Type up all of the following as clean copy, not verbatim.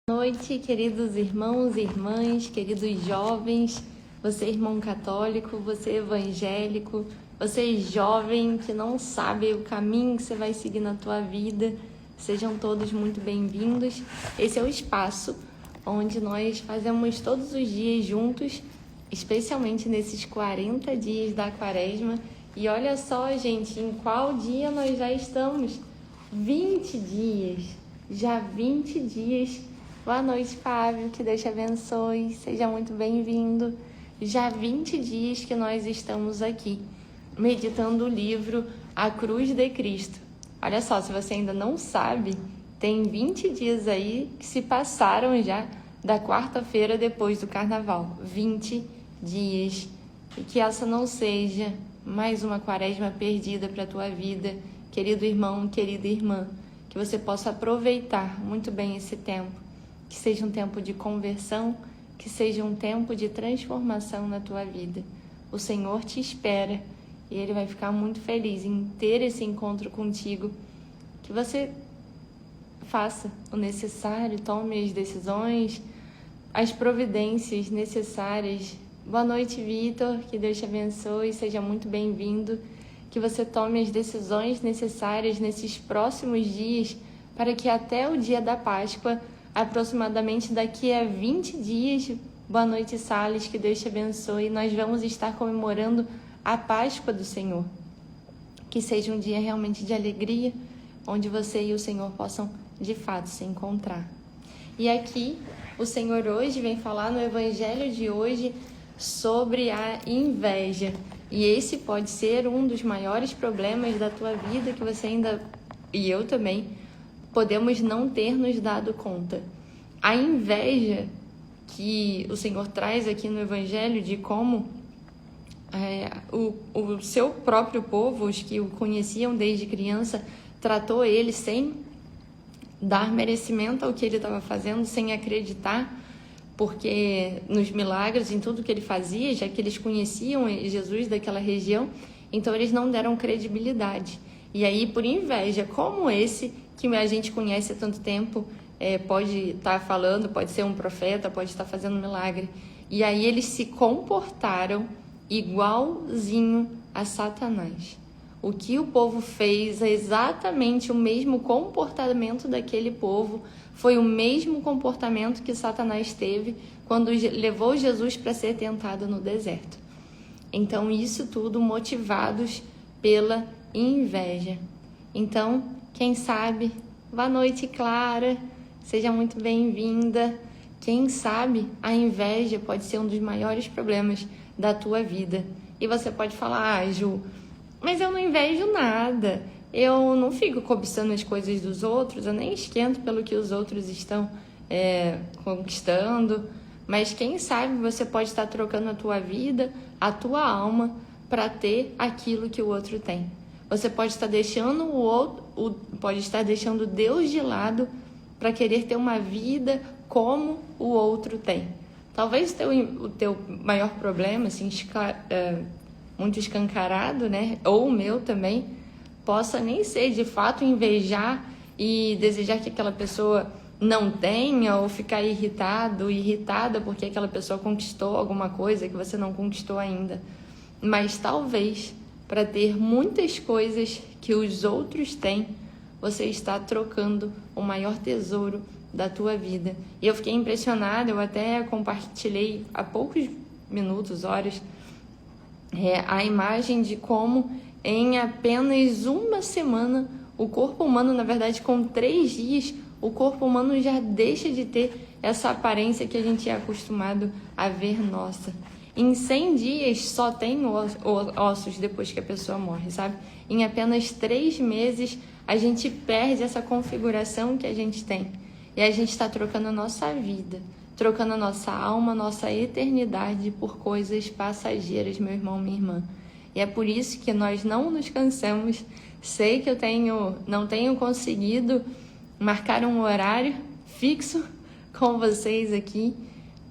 Boa noite, queridos irmãos e irmãs, queridos jovens, você irmão católico, você evangélico, você jovem que não sabe o caminho que você vai seguir na tua vida, sejam todos muito bem-vindos. Esse é o espaço onde nós fazemos todos os dias juntos, especialmente nesses 40 dias da quaresma. E olha só, gente, em qual dia nós já estamos? 20 dias, já 20 dias. Boa noite, Fábio, que Deus te abençoe, seja muito bem-vindo. Já 20 dias que nós estamos aqui, meditando o livro A Cruz de Cristo. Olha só, se você ainda não sabe, tem 20 dias aí que se passaram já da quarta-feira depois do Carnaval. 20 dias. E que essa não seja mais uma quaresma perdida para a tua vida, querido irmão, querida irmã. Que você possa aproveitar muito bem esse tempo. Que seja um tempo de conversão, que seja um tempo de transformação na tua vida. O Senhor te espera e Ele vai ficar muito feliz em ter esse encontro contigo. Que você faça o necessário, tome as decisões, as providências necessárias. Boa noite, Vitor, que Deus te abençoe, seja muito bem-vindo. Que você tome as decisões necessárias nesses próximos dias para que até o dia da Páscoa, aproximadamente daqui a 20 dias, boa noite, Salles, que Deus te abençoe, nós vamos estar comemorando a Páscoa do Senhor. Que seja um dia realmente de alegria, onde você e o Senhor possam, de fato, se encontrar. E aqui, o Senhor hoje vem falar no Evangelho de hoje sobre a inveja. E esse pode ser um dos maiores problemas da tua vida que você ainda, e eu também, podemos não ter nos dado conta. A inveja que o Senhor traz aqui no Evangelho de como o seu próprio povo, os que o conheciam desde criança, tratou ele sem dar merecimento ao que ele estava fazendo, sem acreditar, porque nos milagres, em tudo que ele fazia, já que eles conheciam Jesus daquela região, então eles não deram credibilidade. E aí, por inveja, como esse que a gente conhece há tanto tempo, pode estar falando, pode ser um profeta, pode estar fazendo milagre. E aí eles se comportaram igualzinho a Satanás. O que o povo fez é exatamente o mesmo comportamento daquele povo, foi o mesmo comportamento que Satanás teve quando levou Jesus para ser tentado no deserto. Então, isso tudo motivados pela inveja. Então, quem sabe, boa noite, Clara, seja muito bem-vinda. Quem sabe a inveja pode ser um dos maiores problemas da tua vida. E você pode falar, Ju, mas eu não invejo nada, eu não fico cobiçando as coisas dos outros, eu nem esquento pelo que os outros estão conquistando. Mas quem sabe você pode estar trocando a tua vida, a tua alma, para ter aquilo que o outro tem. Você pode estar deixando pode estar deixando Deus de lado para querer ter uma vida como o outro tem. Talvez o teu maior problema, assim, muito escancarado, né? Ou o meu também, possa nem ser de fato invejar e desejar que aquela pessoa não tenha, ou ficar irritada porque aquela pessoa conquistou alguma coisa que você não conquistou ainda. Mas talvez, para ter muitas coisas que os outros têm, você está trocando o maior tesouro da tua vida. E eu fiquei impressionada, eu até compartilhei há poucos minutos, horas, a imagem de como em apenas uma semana, o corpo humano, na verdade, com 3 dias, o corpo humano já deixa de ter essa aparência que a gente é acostumado a ver nossa. Em 100 dias só tem ossos depois que a pessoa morre, sabe? Em apenas 3 meses a gente perde essa configuração que a gente tem. E a gente está trocando a nossa vida, trocando a nossa alma, a nossa eternidade por coisas passageiras, meu irmão, minha irmã. E é por isso que nós não nos cansamos. Sei que eu não tenho conseguido marcar um horário fixo com vocês aqui,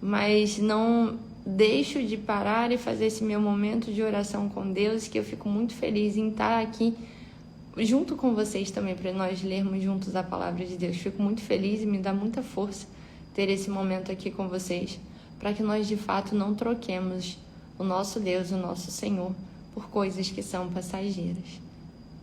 mas não deixo de parar e fazer esse meu momento de oração com Deus, que eu fico muito feliz em estar aqui junto com vocês também, para nós lermos juntos a palavra de Deus. Fico muito feliz e me dá muita força ter esse momento aqui com vocês, para que nós de fato não troquemos o nosso Deus, o nosso Senhor, por coisas que são passageiras.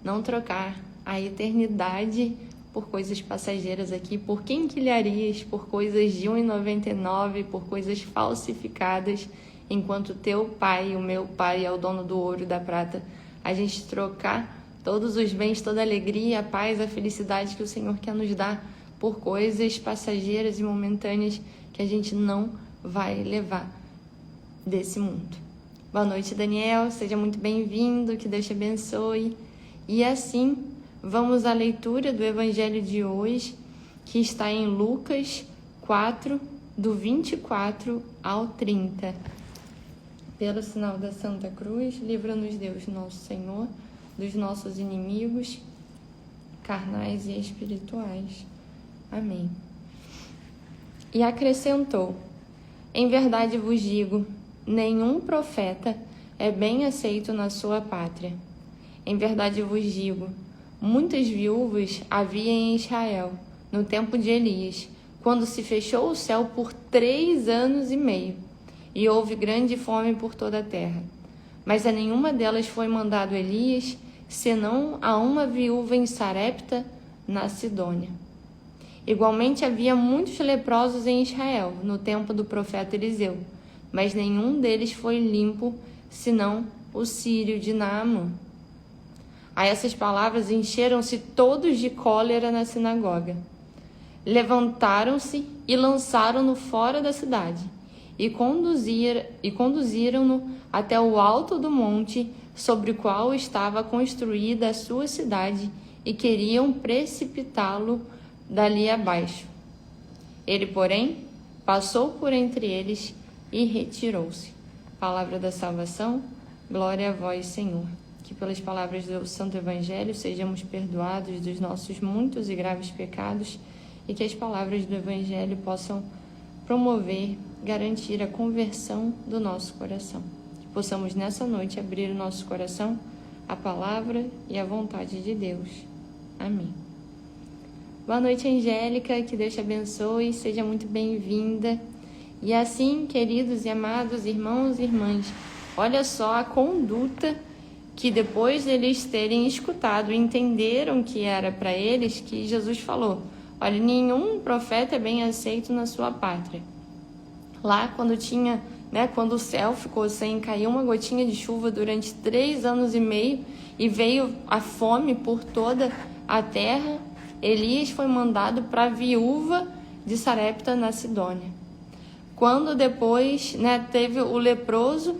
Não trocar a eternidade por coisas passageiras aqui, por quinquilharias, por coisas de R$1,99, por coisas falsificadas, enquanto teu pai, o meu pai, é o dono do ouro e da prata. A gente trocar todos os bens, toda a alegria, a paz, a felicidade que o Senhor quer nos dar por coisas passageiras e momentâneas que a gente não vai levar desse mundo. Boa noite, Daniel. Seja muito bem-vindo. Que Deus te abençoe. E assim, vamos à leitura do Evangelho de hoje, que está em Lucas 4, do 24 ao 30. Pelo sinal da Santa Cruz, livra-nos Deus, nosso Senhor, dos nossos inimigos, carnais e espirituais. Amém. E acrescentou: em verdade vos digo, nenhum profeta é bem aceito na sua pátria. Em verdade vos digo, muitas viúvas havia em Israel, no tempo de Elias, quando se fechou o céu por 3 anos e meio, e houve grande fome por toda a terra. Mas a nenhuma delas foi mandado Elias, senão a uma viúva em Sarepta, na Sidônia. Igualmente havia muitos leprosos em Israel, no tempo do profeta Eliseu, mas nenhum deles foi limpo, senão o sírio de Naamã. A essas palavras encheram-se todos de cólera na sinagoga. Levantaram-se e lançaram-no fora da cidade, e conduziram-no até o alto do monte sobre o qual estava construída a sua cidade, e queriam precipitá-lo dali abaixo. Ele, porém, passou por entre eles e retirou-se. Palavra da salvação, glória a vós, Senhor. Que pelas palavras do Santo Evangelho sejamos perdoados dos nossos muitos e graves pecados, e que as palavras do Evangelho possam promover, garantir a conversão do nosso coração. Que possamos nessa noite abrir o nosso coração à palavra e à vontade de Deus. Amém. Boa noite, Angélica, que Deus te abençoe, seja muito bem-vinda. E assim, queridos e amados irmãos e irmãs, olha só a conduta que depois deles terem escutado e entenderam que era para eles, que Jesus falou: olha, nenhum profeta é bem aceito na sua pátria. Lá, quando quando o céu ficou sem cair uma gotinha de chuva durante 3 anos e meio e veio a fome por toda a terra, Elias foi mandado para a viúva de Sarepta, na Sidônia. Quando depois teve o leproso,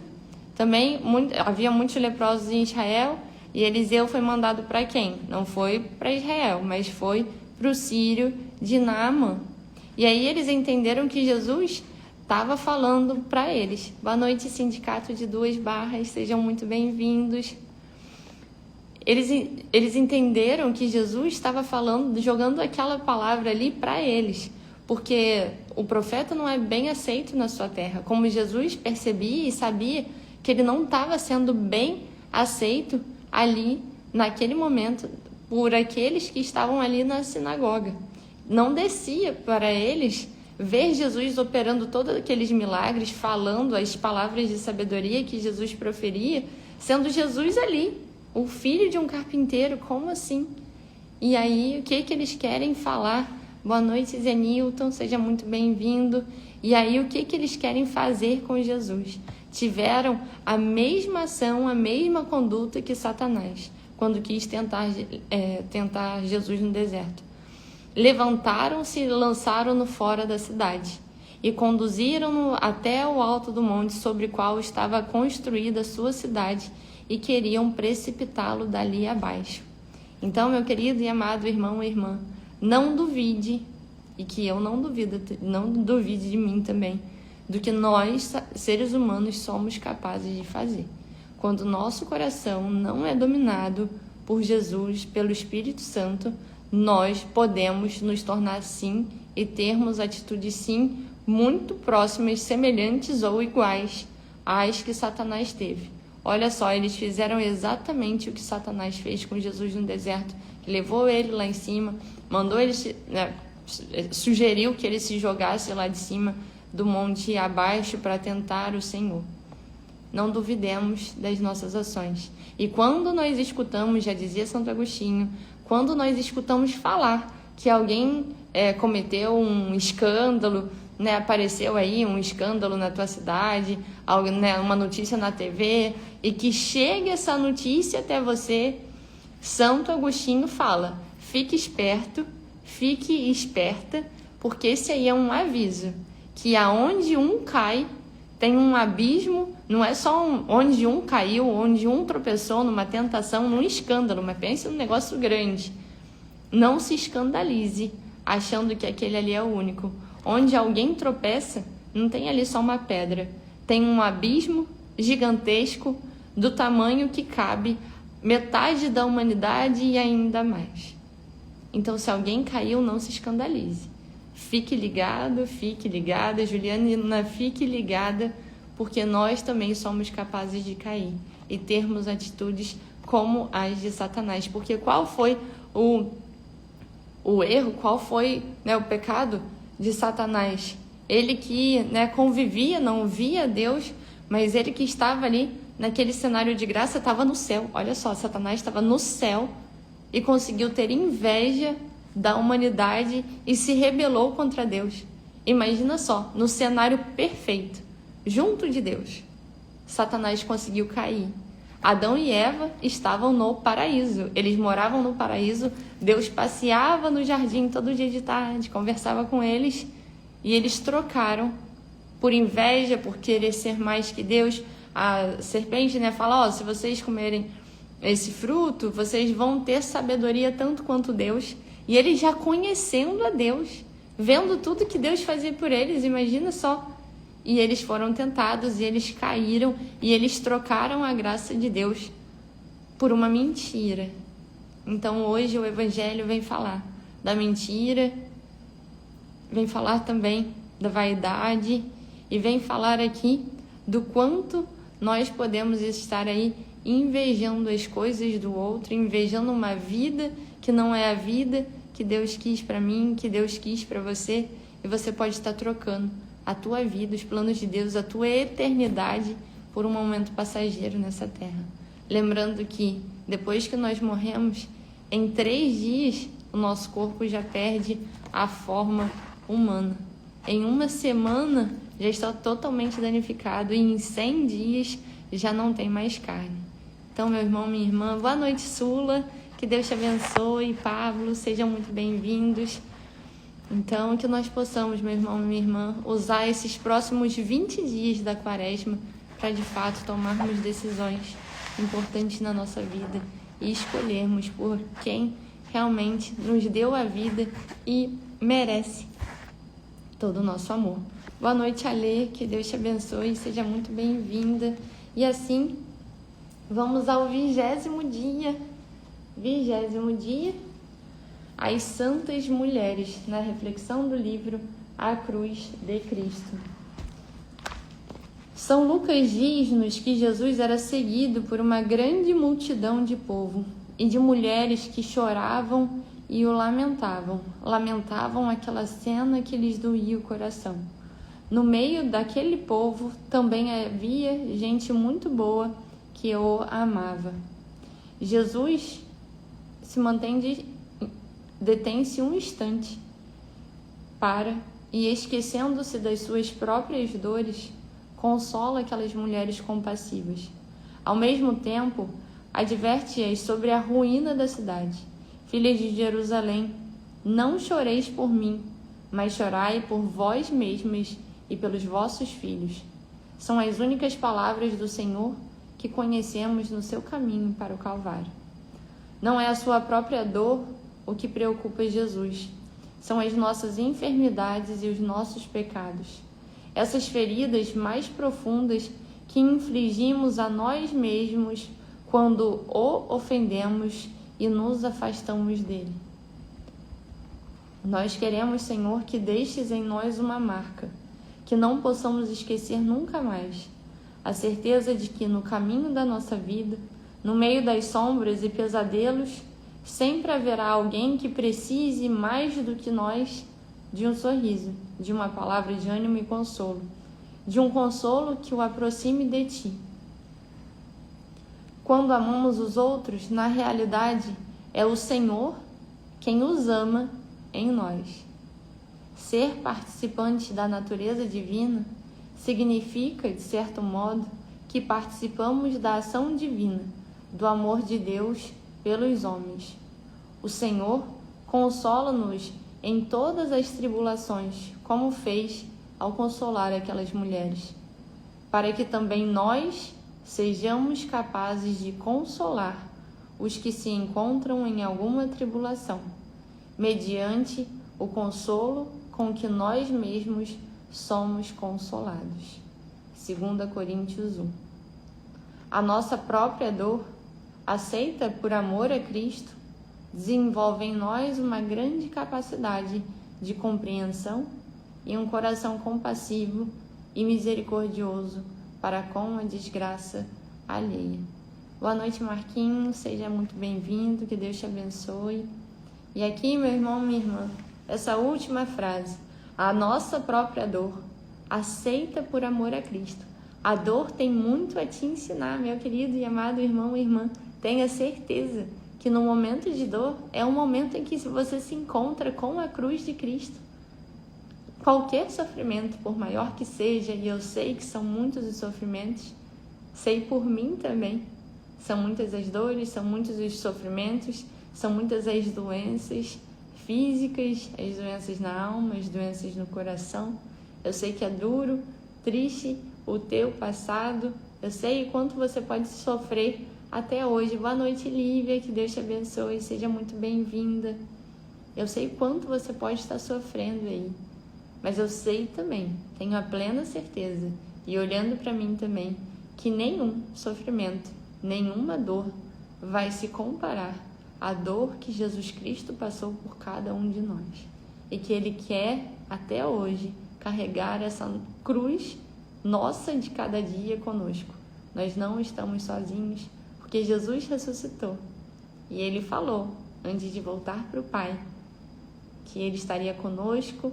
também havia muitos leprosos em Israel, e Eliseu foi mandado para quem? Não foi para Israel, mas foi para o sírio de Naamã. E aí eles entenderam que Jesus estava falando para eles. Boa noite, Sindicato de 2 Barras, sejam muito bem-vindos. Eles entenderam que Jesus estava falando, jogando aquela palavra ali para eles, porque o profeta não é bem aceito na sua terra. Como Jesus percebia e sabia que ele não estava sendo bem aceito ali, naquele momento, por aqueles que estavam ali na sinagoga. Não descia para eles ver Jesus operando todos aqueles milagres, falando as palavras de sabedoria que Jesus proferia, sendo Jesus ali, o filho de um carpinteiro. Como assim? E aí, o que eles querem falar? Boa noite, Zenilton, seja muito bem-vindo. E aí, o que eles querem fazer com Jesus? Tiveram a mesma ação, a mesma conduta que Satanás, quando quis tentar Jesus no deserto. Levantaram-se e lançaram-no fora da cidade, e conduziram-no até o alto do monte sobre o qual estava construída a sua cidade, e queriam precipitá-lo dali abaixo. Então, meu querido e amado irmão e irmã, não duvide, e que eu não duvide de mim também, do que nós, seres humanos, somos capazes de fazer. Quando o nosso coração não é dominado por Jesus, pelo Espírito Santo, nós podemos nos tornar sim e termos atitudes sim muito próximas, semelhantes ou iguais às que Satanás teve. Olha só, eles fizeram exatamente o que Satanás fez com Jesus no deserto, que levou ele lá em cima, mandou ele sugeriu que ele se jogasse lá de cima do monte abaixo para tentar o Senhor. Não duvidemos das nossas ações. E quando nós escutamos, já dizia Santo Agostinho, quando nós escutamos falar que alguém cometeu um escândalo, né, apareceu aí um escândalo na tua cidade, uma notícia na TV, e que chegue essa notícia até você, Santo Agostinho fala, fique esperto, fique esperta, porque esse aí é um aviso, que aonde um cai, tem um abismo, não é só onde um caiu, onde um tropeçou numa tentação, num escândalo, mas pense num negócio grande. Não se escandalize, achando que aquele ali é o único. Onde alguém tropeça, não tem ali só uma pedra, tem um abismo gigantesco do tamanho que cabe metade da humanidade e ainda mais. Então, se alguém caiu, não se escandalize. Fique ligado, fique ligada, Juliana, fique ligada, porque nós também somos capazes de cair e termos atitudes como as de Satanás. Porque qual foi o erro, qual foi, né, o pecado de Satanás? Ele que, né, convivia, não via Deus, mas ele que estava ali naquele cenário de graça, estava no céu. Olha só, Satanás estava no céu e conseguiu ter inveja da humanidade e se rebelou contra Deus. Imagina só, no cenário perfeito, junto de Deus, Satanás conseguiu cair. Adão e Eva estavam no paraíso, eles moravam no paraíso, Deus passeava no jardim todo dia de tarde, conversava com eles, e eles trocaram por inveja, por querer ser mais que Deus. A serpente, né, fala, se vocês comerem esse fruto, vocês vão ter sabedoria tanto quanto Deus. E eles já conhecendo a Deus, vendo tudo que Deus fazia por eles, imagina só. E eles foram tentados, e eles caíram, e eles trocaram a graça de Deus por uma mentira. Então hoje o Evangelho vem falar da mentira, vem falar também da vaidade, e vem falar aqui do quanto nós podemos estar aí invejando as coisas do outro, invejando uma vida que não é a vida que Deus quis para mim, que Deus quis para você, e você pode estar trocando a tua vida, os planos de Deus, a tua eternidade por um momento passageiro nessa terra. Lembrando que depois que nós morremos, em 3 dias o nosso corpo já perde a forma humana. Em 1 semana já está totalmente danificado, e em 100 dias já não tem mais carne. Então, meu irmão, minha irmã, boa noite, Sula, que Deus te abençoe, Pablo, sejam muito bem-vindos. Então, que nós possamos, meu irmão e minha irmã, usar esses próximos 20 dias da Quaresma para, de fato, tomarmos decisões importantes na nossa vida e escolhermos por quem realmente nos deu a vida e merece todo o nosso amor. Boa noite, Alê, que Deus te abençoe, seja muito bem-vinda. E assim, vamos ao 20º dia. 20º dia, as Santas Mulheres, na reflexão do livro A Cruz de Cristo. São Lucas diz-nos que Jesus era seguido por uma grande multidão de povo e de mulheres que choravam e o lamentavam. Lamentavam aquela cena que lhes doía o coração. No meio daquele povo também havia gente muito boa que o amava. Jesus detém-se um instante e, esquecendo-se das suas próprias dores, consola aquelas mulheres compassivas. Ao mesmo tempo, adverte-as sobre a ruína da cidade. Filhas de Jerusalém, não choreis por mim, mas chorai por vós mesmas e pelos vossos filhos. São as únicas palavras do Senhor que conhecemos no seu caminho para o Calvário. Não é a sua própria dor o que preocupa Jesus. São as nossas enfermidades e os nossos pecados. Essas feridas mais profundas que infligimos a nós mesmos quando o ofendemos e nos afastamos dele. Nós queremos, Senhor, que deixes em nós uma marca, que não possamos esquecer nunca mais. A certeza de que no caminho da nossa vida, no meio das sombras e pesadelos, sempre haverá alguém que precise mais do que nós de um sorriso, de uma palavra de ânimo e consolo, de um consolo que o aproxime de ti. Quando amamos os outros, na realidade, é o Senhor quem os ama em nós. Ser participante da natureza divina significa, de certo modo, que participamos da ação divina, do amor de Deus pelos homens. O Senhor consola-nos em todas as tribulações, como fez ao consolar aquelas mulheres, para que também nós sejamos capazes de consolar os que se encontram em alguma tribulação, mediante o consolo com que nós mesmos somos consolados. 2 Coríntios 1. A nossa própria dor, aceita por amor a Cristo, desenvolve em nós uma grande capacidade de compreensão e um coração compassivo e misericordioso para com a desgraça alheia. Boa noite, Marquinhos, seja muito bem-vindo, que Deus te abençoe. E aqui, meu irmão, minha irmã, essa última frase, a nossa própria dor, aceita por amor a Cristo. A dor tem muito a te ensinar, meu querido e amado irmão e irmã. Tenha certeza que no momento de dor é um momento em que você se encontra com a cruz de Cristo. Qualquer sofrimento, por maior que seja, e eu sei que são muitos os sofrimentos, sei por mim também, são muitas as dores, são muitos os sofrimentos, são muitas as doenças físicas, as doenças na alma, as doenças no coração. Eu sei que é duro, triste o teu passado, eu sei o quanto você pode sofrer até hoje. Boa noite, Lívia, que Deus te abençoe, seja muito bem-vinda. Eu sei o quanto você pode estar sofrendo aí, mas eu sei também, tenho a plena certeza, e olhando para mim também, que nenhum sofrimento, nenhuma dor vai se comparar à dor que Jesus Cristo passou por cada um de nós. E que Ele quer, até hoje, carregar essa cruz nossa de cada dia conosco. Nós não estamos sozinhos, porque Jesus ressuscitou. E Ele falou, antes de voltar para o Pai, que Ele estaria conosco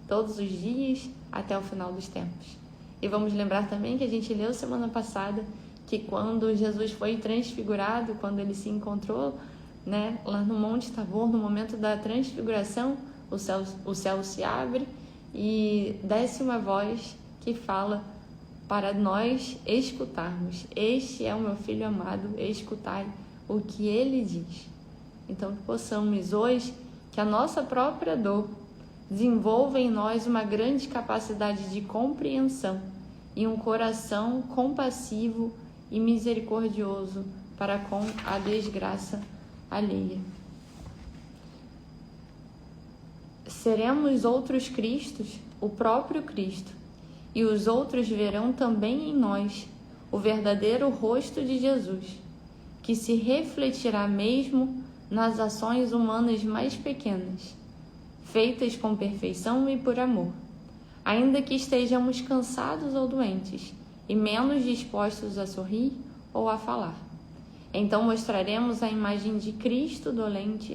todos os dias até o final dos tempos. E vamos lembrar também que a gente leu semana passada que quando Jesus foi transfigurado, quando Ele se encontrou, lá no Monte Tabor, no momento da transfiguração, o céu se abre e desce uma voz que fala para nós escutarmos. Este é o meu Filho amado, escutai o que Ele diz. Então que possamos hoje, que a nossa própria dor desenvolva em nós uma grande capacidade de compreensão e um coração compassivo e misericordioso para com a desgraça alheia. Seremos outros Cristos, o próprio Cristo, e os outros verão também em nós o verdadeiro rosto de Jesus, que se refletirá mesmo nas ações humanas mais pequenas, feitas com perfeição e por amor, ainda que estejamos cansados ou doentes e menos dispostos a sorrir ou a falar. Então mostraremos a imagem de Cristo dolente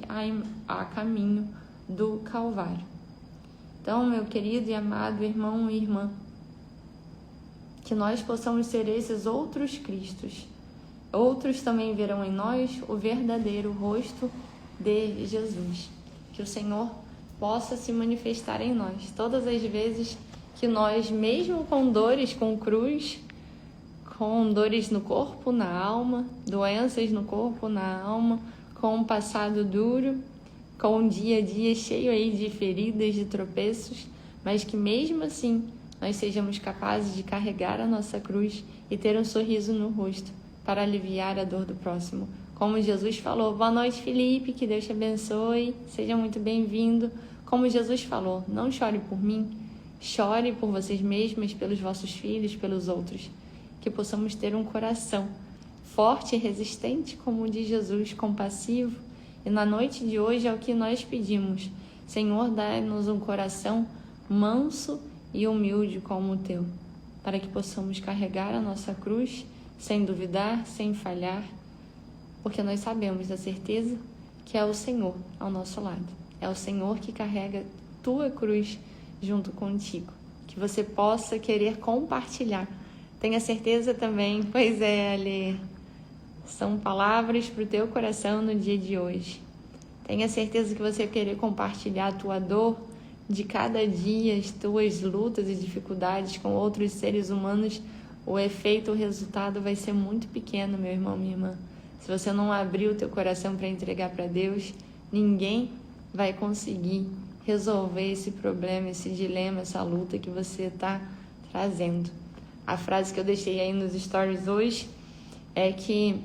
a caminho do Calvário. Então, meu querido e amado irmão e irmã, que nós possamos ser esses outros Cristos. Outros também verão em nós o verdadeiro rosto de Jesus. Que o Senhor possa se manifestar em nós todas as vezes que nós, mesmo com dores, com cruz, com dores no corpo, na alma, doenças no corpo, na alma, com um passado duro, com um dia a dia cheio aí de feridas, de tropeços, mas que mesmo assim nós sejamos capazes de carregar a nossa cruz e ter um sorriso no rosto para aliviar a dor do próximo. Como Jesus falou, boa noite, Felipe, que Deus te abençoe, seja muito bem-vindo. Como Jesus falou, não chore por mim, chore por vocês mesmos, pelos vossos filhos, pelos outros. Que possamos ter um coração forte e resistente como o de Jesus, compassivo. E na noite de hoje é o que nós pedimos. Senhor, dá-nos um coração manso e humilde como o teu, para que possamos carregar a nossa cruz sem duvidar, sem falhar, porque nós sabemos da certeza que é o Senhor ao nosso lado. É o Senhor que carrega tua cruz junto contigo. Que você possa querer compartilhar. Tenha certeza também, pois é, Ale, são palavras para o teu coração no dia de hoje. Tenha certeza que você querer compartilhar a tua dor de cada dia, as tuas lutas e dificuldades com outros seres humanos, o efeito, o resultado vai ser muito pequeno, meu irmão, minha irmã. Se você não abrir o teu coração para entregar para Deus, ninguém vai conseguir resolver esse problema, esse dilema, essa luta que você está trazendo. A frase que eu deixei aí nos stories hoje é que: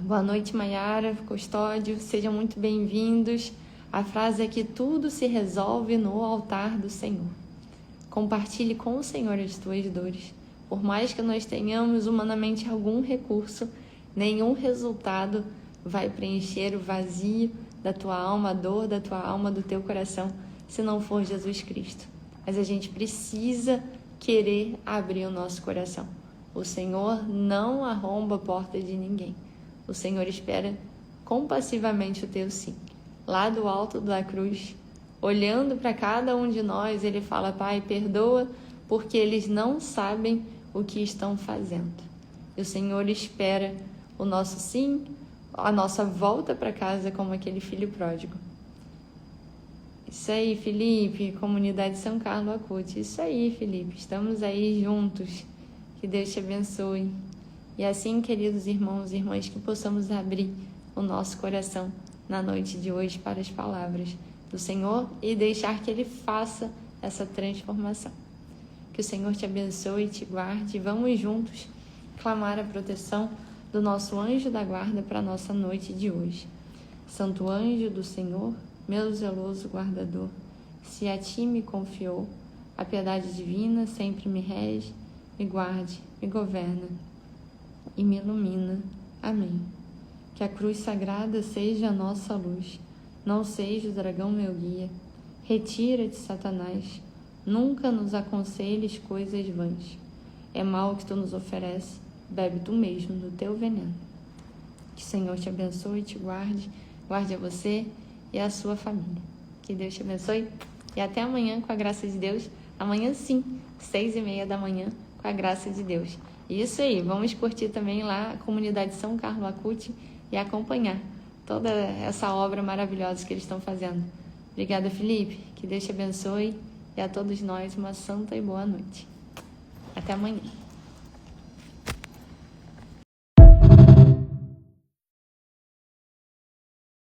boa noite, Maiara, Custódio, sejam muito bem-vindos. A frase é que tudo se resolve no altar do Senhor. Compartilhe com o Senhor as tuas dores. Por mais que nós tenhamos humanamente algum recurso, nenhum resultado vai preencher o vazio da tua alma, a dor da tua alma, do teu coração, se não for Jesus Cristo. Mas a gente precisa querer abrir o nosso coração. O Senhor não arromba a porta de ninguém. O Senhor espera compassivamente o teu sim. Lá do alto da cruz, olhando para cada um de nós, Ele fala: Pai, perdoa, porque eles não sabem o que estão fazendo. E o Senhor espera o nosso sim, a nossa volta para casa como aquele filho pródigo. Isso aí, Felipe, Comunidade São Carlos Acute. Isso aí, Felipe, estamos aí juntos. Que Deus te abençoe. E assim, queridos irmãos e irmãs, que possamos abrir o nosso coração na noite de hoje para as palavras do Senhor e deixar que Ele faça essa transformação. Que o Senhor te abençoe e te guarde. Vamos juntos clamar a proteção do nosso anjo da guarda para a nossa noite de hoje. Santo anjo do Senhor, meu zeloso guardador, se a ti me confiou, a piedade divina sempre me rege, me guarde, me governa e me ilumina. Amém. Que a cruz sagrada seja a nossa luz, não seja o dragão meu guia. Retira-te, Satanás, nunca nos aconselhes coisas vãs. É mal que tu nos oferece, bebe tu mesmo do teu veneno. Que o Senhor te abençoe e te guarde, guarde a você e a sua família. Que Deus te abençoe e até amanhã com a graça de Deus. Amanhã sim, 6h30 da manhã, com a graça de Deus. Isso aí, vamos curtir também lá a Comunidade São Carlos Acute e acompanhar toda essa obra maravilhosa que eles estão fazendo. Obrigada, Felipe. Que Deus te abençoe e a todos nós uma santa e boa noite. Até amanhã.